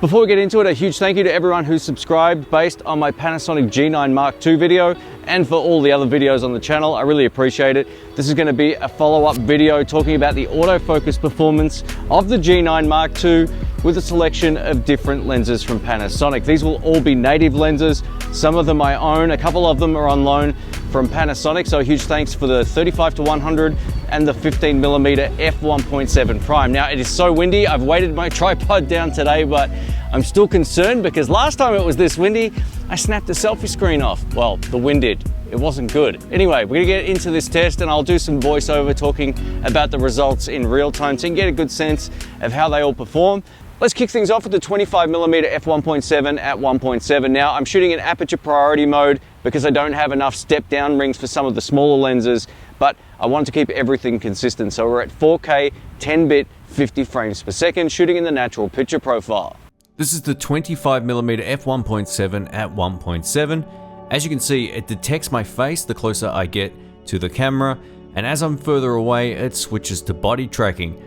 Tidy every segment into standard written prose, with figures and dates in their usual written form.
Before we get into it, a huge thank you to everyone who subscribed based on my Panasonic G9 Mark II video and for all the other videos on the channel. I really appreciate it. This is going to be a follow-up video talking about the autofocus performance of the G9 Mark II with a selection of different lenses from Panasonic. These will all be native lenses. Some of them I own, a couple of them are on loan from Panasonic. So a huge thanks for the 35-100 and the 15mm f1.7 prime. Now it is so windy, I've weighted my tripod down today, but I'm still concerned because last time it was this windy, I snapped the selfie screen off. Well, the wind did. It wasn't good. Anyway, we're gonna get into this test and I'll do some voiceover talking about the results in real time so you can get a good sense of how they all perform. Let's kick things off with the 25mm f1.7 at 1.7. Now I'm shooting in aperture priority mode because I don't have enough step down rings for some of the smaller lenses, but I want to keep everything consistent. So we're at 4K, 10-bit, 50 frames per second, shooting in the natural picture profile. This is the 25mm f1.7 at 1.7. As you can see, it detects my face the closer I get to the camera, and as I'm further away, it switches to body tracking.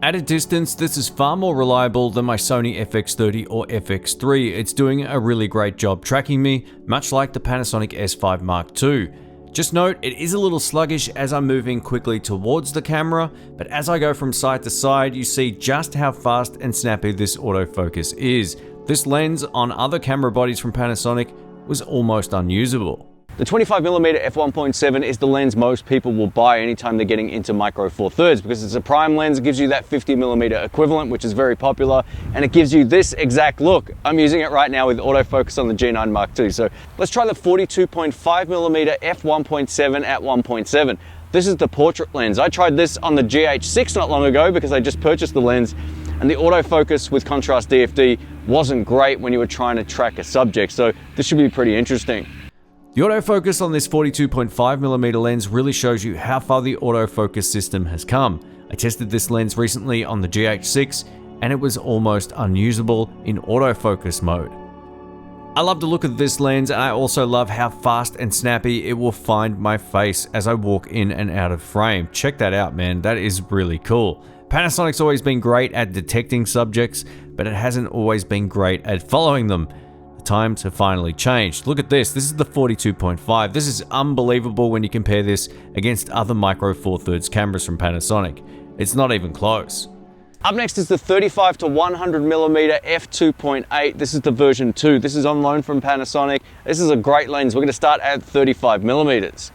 At a distance, this is far more reliable than my Sony FX30 or FX3. It's doing a really great job tracking me, much like the Panasonic S5 Mark II. Just note, it is a little sluggish as I'm moving quickly towards the camera, but as I go from side to side, you see just how fast and snappy this autofocus is. This lens on other camera bodies from Panasonic was almost unusable. The 25mm f1.7 is the lens most people will buy anytime they're getting into micro four thirds because it's a prime lens. It gives you that 50mm equivalent, which is very popular, and it gives you this exact look. I'm using it right now with autofocus on the G9 Mark II. So let's try the 42.5mm f1.7 at 1.7. This is the portrait lens. I tried this on the GH6 not long ago because I just purchased the lens, and the autofocus with contrast DFD wasn't great when you were trying to track a subject. So this should be pretty interesting. The autofocus on this 42.5mm lens really shows you how far the autofocus system has come. I tested this lens recently on the GH6 and it was almost unusable in autofocus mode. I love the look of this lens and I also love how fast and snappy it will find my face as I walk in and out of frame. Check that out, man. That is really cool. Panasonic's always been great at detecting subjects, but it hasn't always been great at following them. Time to finally change. Look at this. This is the 42.5. This is unbelievable when you compare this against other micro four thirds cameras from Panasonic. It's not even close. Up next is the 35-100mm f2.8. This is the version 2. This is on loan from Panasonic. This is a great lens. We're going to start at 35mm.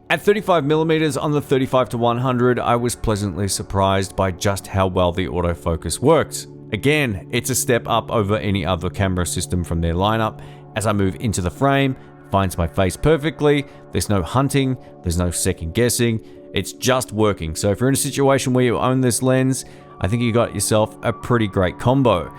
At 35mm on the 35-100, I was pleasantly surprised by just how well the autofocus worked. Again, it's a step up over any other camera system from their lineup. As I move into the frame, it finds my face perfectly. There's no hunting, there's no second guessing. It's just working. So if you're in a situation where you own this lens, I think you got yourself a pretty great combo.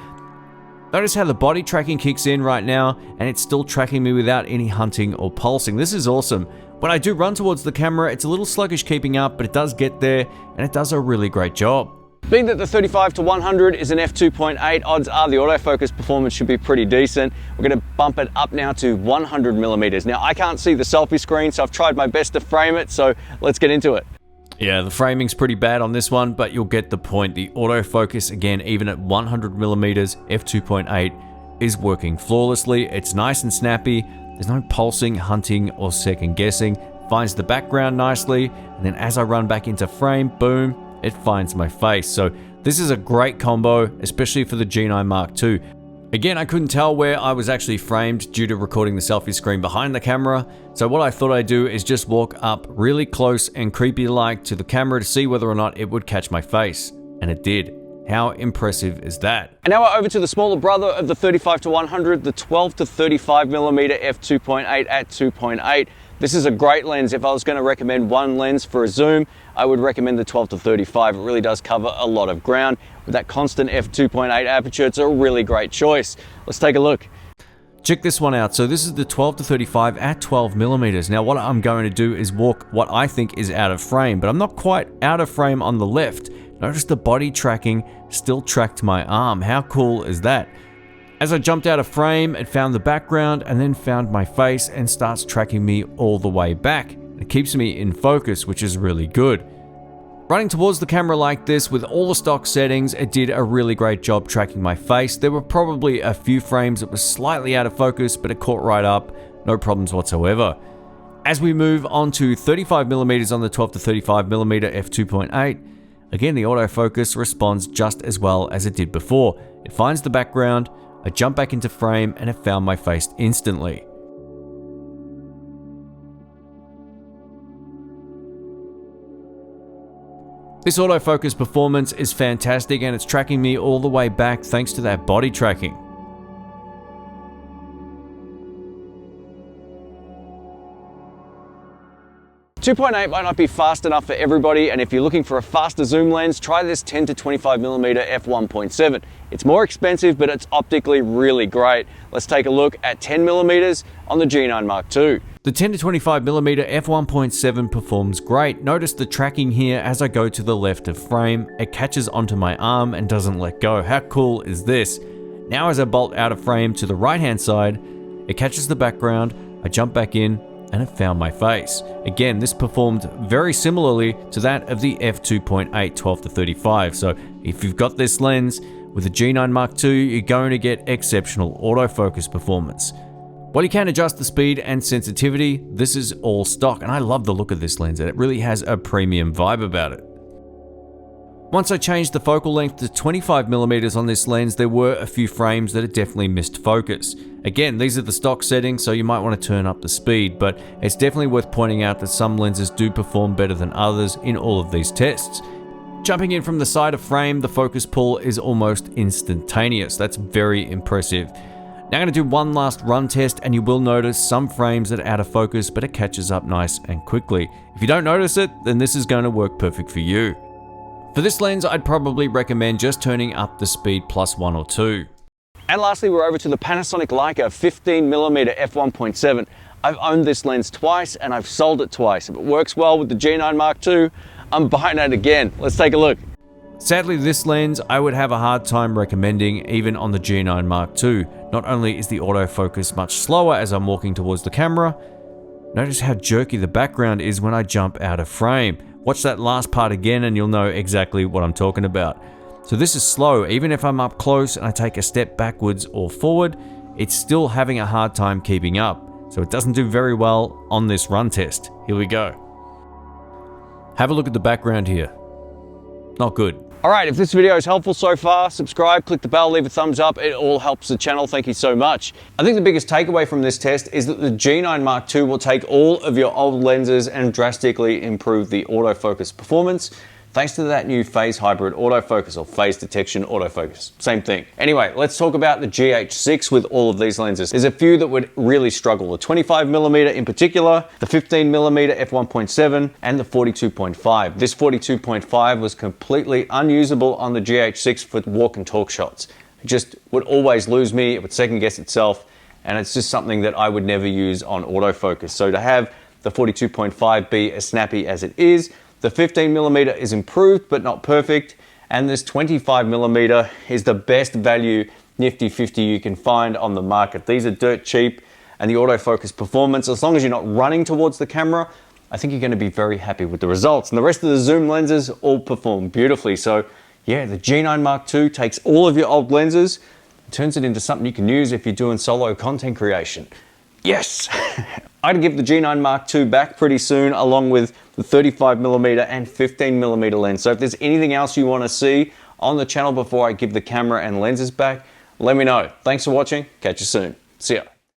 Notice how the body tracking kicks in right now, and it's still tracking me without any hunting or pulsing. This is awesome. When I do run towards the camera, it's a little sluggish keeping up, but it does get there, and it does a really great job. Being that the 35-100 is an f2.8, odds are the autofocus performance should be pretty decent. We're going to bump it up now to 100mm. Now I can't see the selfie screen, so I've tried my best to frame it, so let's get into it. Yeah, the framing's pretty bad on this one, but you'll get the point. The autofocus, again, even at 100mm, f2.8 is working flawlessly. It's nice and snappy. There's no pulsing, hunting, or second guessing. Finds the background nicely, and then as I run back into frame, boom, it finds my face. So this is a great combo, especially for the G9 Mark II. Again, I couldn't tell where I was actually framed due to recording the selfie screen behind the camera. So what I thought I'd do is just walk up really close and creepy-like to the camera to see whether or not it would catch my face. And it did. How impressive is that? And now we're over to the smaller brother of the 35-100, the 12-35mm f2.8 at 2.8. This is a great lens. If I was going to recommend one lens for a zoom, I would recommend the 12-35. It really does cover a lot of ground. With that constant f2.8 aperture, it's a really great choice. Let's take a look. Check this one out. So this is the 12-35 at 12mm. Now what I'm going to do is walk what I think is out of frame, but I'm not quite out of frame on the left. Notice the body tracking still tracked my arm. How cool is that? As I jumped out of frame, it found the background and then found my face and starts tracking me all the way back. It keeps me in focus, which is really good. Running towards the camera like this with all the stock settings, it did a really great job tracking my face. There were probably a few frames that were slightly out of focus, but it caught right up, no problems whatsoever. As we move on to 35mm on the 12 to 35mm f2.8, again the autofocus responds just as well as it did before. It finds the background, I jump back into frame, and it found my face instantly. This autofocus performance is fantastic, and it's tracking me all the way back thanks to that body tracking. .8 might not be fast enough for everybody, and if you're looking for a faster zoom lens, try this 10 to 25mm f1.7. It's more expensive, but it's optically really great. Let's take a look at 10mm on the G9 Mark II. The 10 to 25mm f1.7 performs great. Notice the tracking here as I go to the left of frame. It catches onto my arm and doesn't let go. How cool is this? Now as I bolt out of frame to the right hand side, it catches the background, I jump back in, and it found my face. Again, this performed very similarly to that of the f2.8 12 to 35. So if you've got this lens with the G9 Mark II, you're going to get exceptional autofocus performance. While you can adjust the speed and sensitivity, this is all stock, and I love the look of this lens, and it really has a premium vibe about it. Once I changed the focal length to 25mm on this lens, there were a few frames that it definitely missed focus. Again, these are the stock settings, so you might want to turn up the speed, but it's definitely worth pointing out that some lenses do perform better than others in all of these tests. Jumping in from the side of frame, the focus pull is almost instantaneous. That's very impressive. Now I'm going to do one last run test, and you will notice some frames that are out of focus, but it catches up nice and quickly. If you don't notice it, then this is going to work perfect for you. For this lens, I'd probably recommend just turning up the speed plus 1 or 2. And lastly, we're over to the Panasonic Leica 15mm f1.7. I've owned this lens twice, and I've sold it twice. If it works well with the G9 Mark II, I'm buying it again. Let's take a look. Sadly, this lens I would have a hard time recommending even on the G9 Mark II. Not only is the autofocus much slower as I'm walking towards the camera, notice how jerky the background is when I jump out of frame. Watch that last part again and you'll know exactly what I'm talking about. So this is slow. Even if I'm up close and I take a step backwards or forward, it's still having a hard time keeping up. So it doesn't do very well on this run test. Here we go. Have a look at the background here. Not good. All right, if this video is helpful so far, subscribe, click the bell, leave a thumbs up. It all helps the channel. Thank you so much. I think the biggest takeaway from this test is that the G9 Mark II will take all of your old lenses and drastically improve the autofocus performance, thanks to that new phase hybrid autofocus or phase detection autofocus. Same thing. Anyway, let's talk about the GH6 with all of these lenses. There's a few that would really struggle. The 25mm in particular, the 15mm f1.7, and the 42.5. This 42.5 was completely unusable on the GH6 for walk and talk shots. It just would always lose me. It would second guess itself. And it's just something that I would never use on autofocus. So to have the 42.5 be as snappy as it is, the 15mm is improved but not perfect, and this 25mm is the best value nifty 50 you can find on the market. These are dirt cheap, and the autofocus performance, as long as you're not running towards the camera, I think you're going to be very happy with the results. And the rest of the zoom lenses all perform beautifully. So yeah, the G9 Mark II takes all of your old lenses and turns it into something you can use if you're doing solo content creation. Yes! I'd give the G9 Mark II back pretty soon, along with the 35mm and 15mm lens. So if there's anything else you want to see on the channel before I give the camera and lenses back, let me know. Thanks for watching. Catch you soon. See ya.